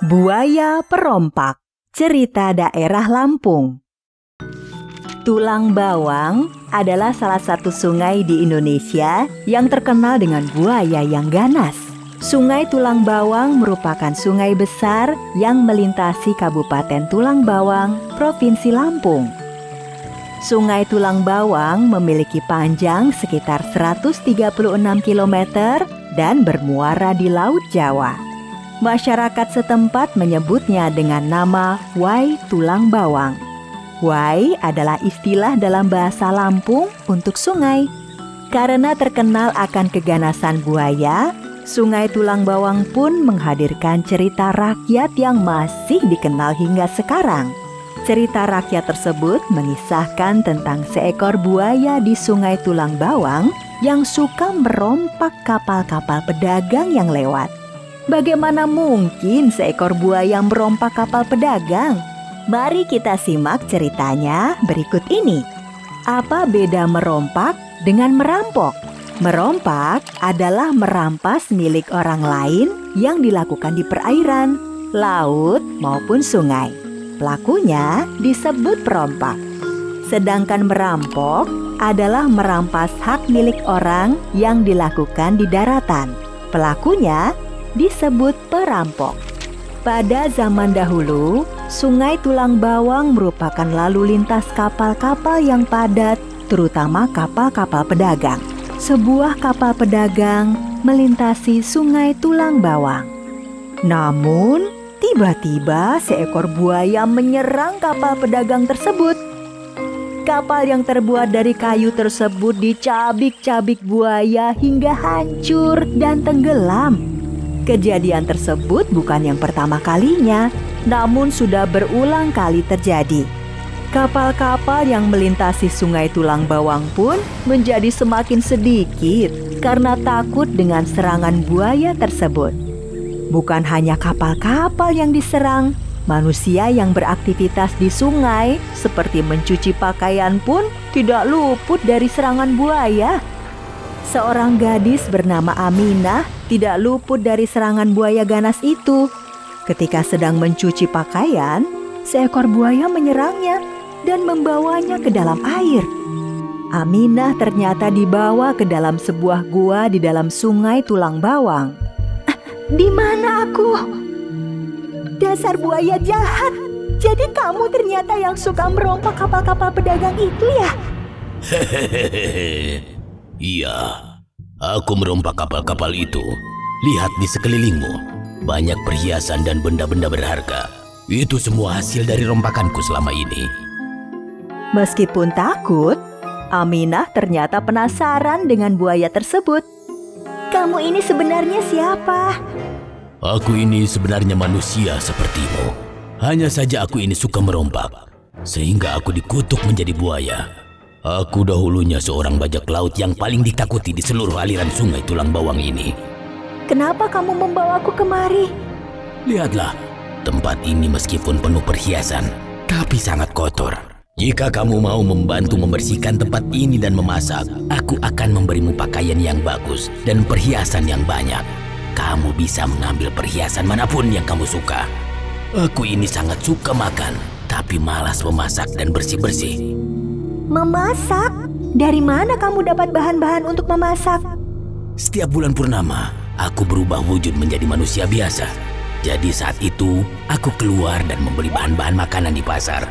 Buaya Perompak, cerita daerah Lampung. Tulang Bawang adalah salah satu sungai di Indonesia yang terkenal dengan buaya yang ganas. Sungai Tulang Bawang merupakan sungai besar yang melintasi Kabupaten Tulang Bawang, Provinsi Lampung. Sungai Tulang Bawang memiliki panjang sekitar 136 km dan bermuara di Laut Jawa. Masyarakat setempat menyebutnya dengan nama Wai Tulang Bawang. Wai adalah istilah dalam bahasa Lampung untuk sungai. Karena terkenal akan keganasan buaya, Sungai Tulang Bawang pun menghadirkan cerita rakyat yang masih dikenal hingga sekarang. Cerita rakyat tersebut mengisahkan tentang seekor buaya di Sungai Tulang Bawang yang suka merompak kapal-kapal pedagang yang lewat. Bagaimana mungkin seekor buaya merompak kapal pedagang? Mari kita simak ceritanya berikut ini. Apa beda merompak dengan merampok? Merompak adalah merampas milik orang lain yang dilakukan di perairan, laut maupun sungai. Pelakunya disebut perompak. Sedangkan merampok adalah merampas hak milik orang yang dilakukan di daratan. Pelakunya disebut perampok. Pada zaman dahulu, Sungai Tulang Bawang merupakan lalu lintas kapal-kapal yang padat, terutama kapal-kapal pedagang. Sebuah kapal pedagang melintasi Sungai Tulang Bawang. Namun, tiba-tiba seekor buaya menyerang kapal pedagang tersebut. Kapal yang terbuat dari kayu tersebut dicabik-cabik buaya hingga hancur dan tenggelam. Kejadian tersebut bukan yang pertama kalinya, namun sudah berulang kali terjadi. Kapal-kapal yang melintasi Sungai Tulang Bawang pun menjadi semakin sedikit karena takut dengan serangan buaya tersebut. Bukan hanya kapal-kapal yang diserang, manusia yang beraktivitas di sungai seperti mencuci pakaian pun tidak luput dari serangan buaya. Seorang gadis bernama Aminah tidak luput dari serangan buaya ganas itu. Ketika sedang mencuci pakaian, seekor buaya menyerangnya dan membawanya ke dalam air. Aminah ternyata dibawa ke dalam sebuah gua di dalam Sungai Tulang Bawang. Di mana aku? Dasar buaya jahat. Jadi kamu ternyata yang suka merompak kapal-kapal pedagang itu ya? Iya, aku merompak kapal-kapal itu. Lihat di sekelilingmu, banyak perhiasan dan benda-benda berharga. Itu semua hasil dari rompakanku selama ini. Meskipun takut, Aminah ternyata penasaran dengan buaya tersebut. Kamu ini sebenarnya siapa? Aku ini sebenarnya manusia sepertimu. Hanya saja aku ini suka merompak, sehingga aku dikutuk menjadi buaya. Aku dahulunya seorang bajak laut yang paling ditakuti di seluruh aliran Sungai Tulang Bawang ini. Kenapa kamu membawaku kemari? Lihatlah, tempat ini meskipun penuh perhiasan, tapi sangat kotor. Jika kamu mau membantu membersihkan tempat ini dan memasak, aku akan memberimu pakaian yang bagus dan perhiasan yang banyak. Kamu bisa mengambil perhiasan manapun yang kamu suka. Aku ini sangat suka makan, tapi malas memasak dan bersih-bersih. Memasak? Dari mana kamu dapat bahan-bahan untuk memasak? Setiap bulan purnama, aku berubah wujud menjadi manusia biasa. Jadi saat itu, aku keluar dan membeli bahan-bahan makanan di pasar.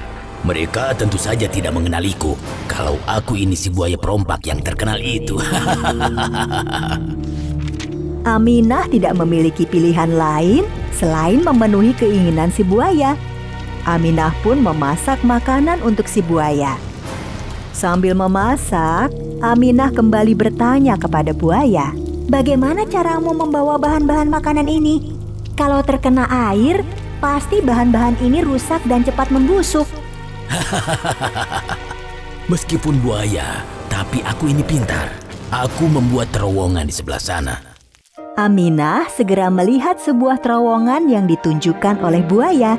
Mereka tentu saja tidak mengenaliku kalau aku ini si buaya perompak yang terkenal itu. Aminah tidak memiliki pilihan lain selain memenuhi keinginan si buaya. Aminah pun memasak makanan untuk si buaya. Sambil memasak, Aminah kembali bertanya kepada buaya, "Bagaimana caramu membawa bahan-bahan makanan ini? Kalau terkena air, pasti bahan-bahan ini rusak dan cepat membusuk." Meskipun buaya, tapi aku ini pintar. Aku membuat terowongan di sebelah sana. Aminah segera melihat sebuah terowongan yang ditunjukkan oleh buaya.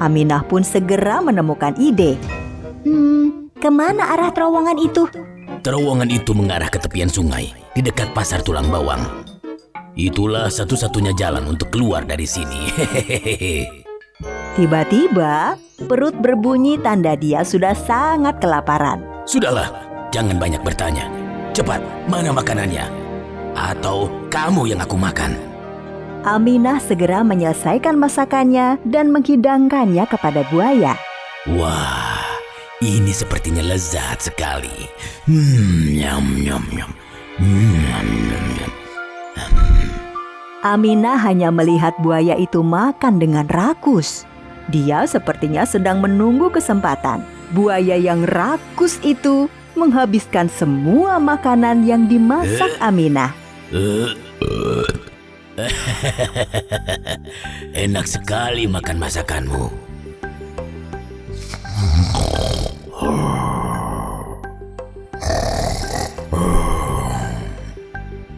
Aminah pun segera menemukan ide. Kemana arah terowongan itu? Terowongan itu mengarah ke tepian sungai di dekat pasar Tulang Bawang. Itulah satu-satunya jalan untuk keluar dari sini. Tiba-tiba, perut berbunyi tanda dia sudah sangat kelaparan. Sudahlah, jangan banyak bertanya. Cepat, mana makanannya? Atau kamu yang aku makan? Aminah segera menyelesaikan masakannya dan menghidangkannya kepada buaya. Wah, ini sepertinya lezat sekali. Nyam, nyam, nyam. Nyam, nyam, nyam. Aminah hanya melihat buaya itu makan dengan rakus. Dia sepertinya sedang menunggu kesempatan. Buaya yang rakus itu menghabiskan semua makanan yang dimasak Aminah. Enak sekali makan masakanmu.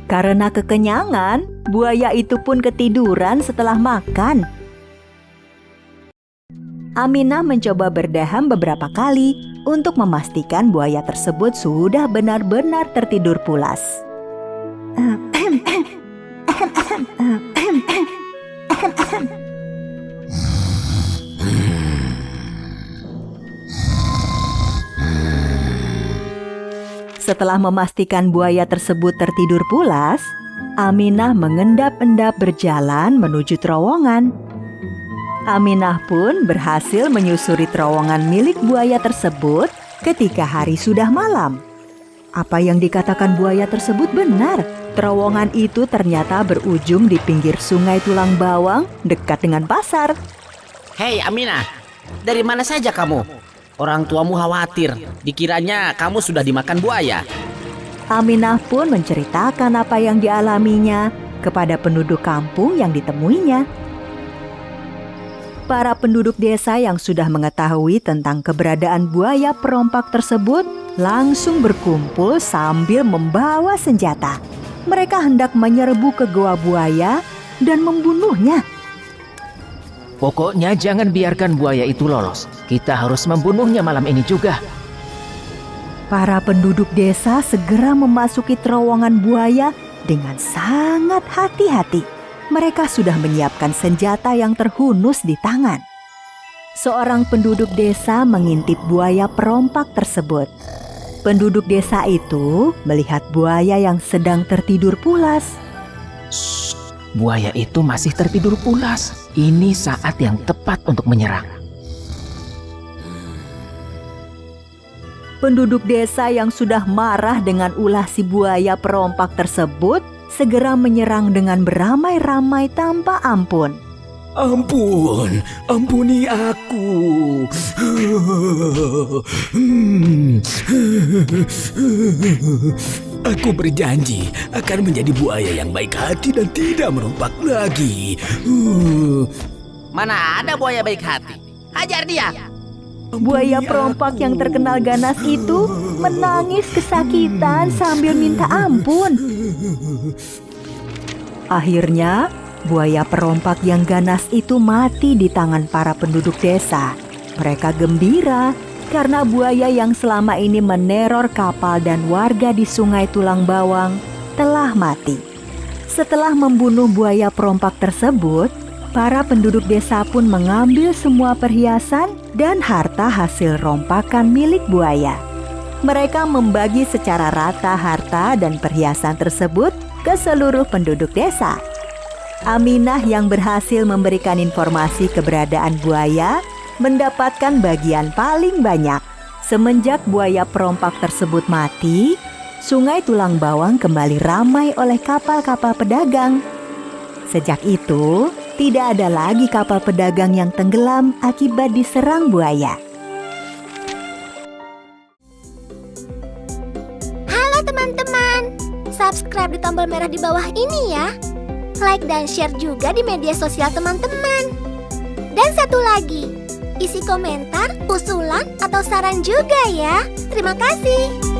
Karena kekenyangan, buaya itu pun ketiduran setelah makan. Aminah mencoba berdaham beberapa kali untuk memastikan buaya tersebut sudah benar-benar tertidur pulas. Setelah memastikan buaya tersebut tertidur pulas, Aminah mengendap-endap berjalan menuju terowongan. Aminah pun berhasil menyusuri terowongan milik buaya tersebut ketika hari sudah malam. Apa yang dikatakan buaya tersebut benar. Terowongan itu ternyata berujung di pinggir sungai Tulang Bawang dekat dengan pasar. Hei Aminah, dari mana saja kamu? Orang tuamu khawatir, dikiranya kamu sudah dimakan buaya. Aminah pun menceritakan apa yang dialaminya kepada penduduk kampung yang ditemuinya. Para penduduk desa yang sudah mengetahui tentang keberadaan buaya perompak tersebut langsung berkumpul sambil membawa senjata. Mereka hendak menyerbu ke goa buaya dan membunuhnya. Pokoknya jangan biarkan buaya itu lolos. Kita harus membunuhnya malam ini juga. Para penduduk desa segera memasuki terowongan buaya dengan sangat hati-hati. Mereka sudah menyiapkan senjata yang terhunus di tangan. Seorang penduduk desa mengintip buaya perompak tersebut. Penduduk desa itu melihat buaya yang sedang tertidur pulas. Shh, buaya itu masih tertidur pulas. Ini saat yang tepat untuk menyerang. Penduduk desa yang sudah marah dengan ulah si buaya perompak tersebut segera menyerang dengan beramai-ramai tanpa ampun. Ampun, ampuni aku. Aku berjanji akan menjadi buaya yang baik hati dan tidak merompak lagi. Mana ada buaya baik hati? Hajar dia! Buaya perompak yang terkenal ganas itu menangis kesakitan sambil minta ampun. Akhirnya, buaya perompak yang ganas itu mati di tangan para penduduk desa. Mereka gembira karena buaya yang selama ini meneror kapal dan warga di Sungai Tulang Bawang telah mati. Setelah membunuh buaya perompak tersebut, para penduduk desa pun mengambil semua perhiasan dan harta hasil rompakan milik buaya. Mereka membagi secara rata harta dan perhiasan tersebut ke seluruh penduduk desa. Aminah yang berhasil memberikan informasi keberadaan buaya mendapatkan bagian paling banyak. Semenjak buaya perompak tersebut mati, Sungai Tulang Bawang kembali ramai oleh kapal-kapal pedagang. Sejak itu, tidak ada lagi kapal pedagang yang tenggelam akibat diserang buaya. Halo teman-teman, subscribe di tombol merah di bawah ini ya. Like dan share juga di media sosial teman-teman. Dan satu lagi, isi komentar, usulan, atau saran juga ya. Terima kasih.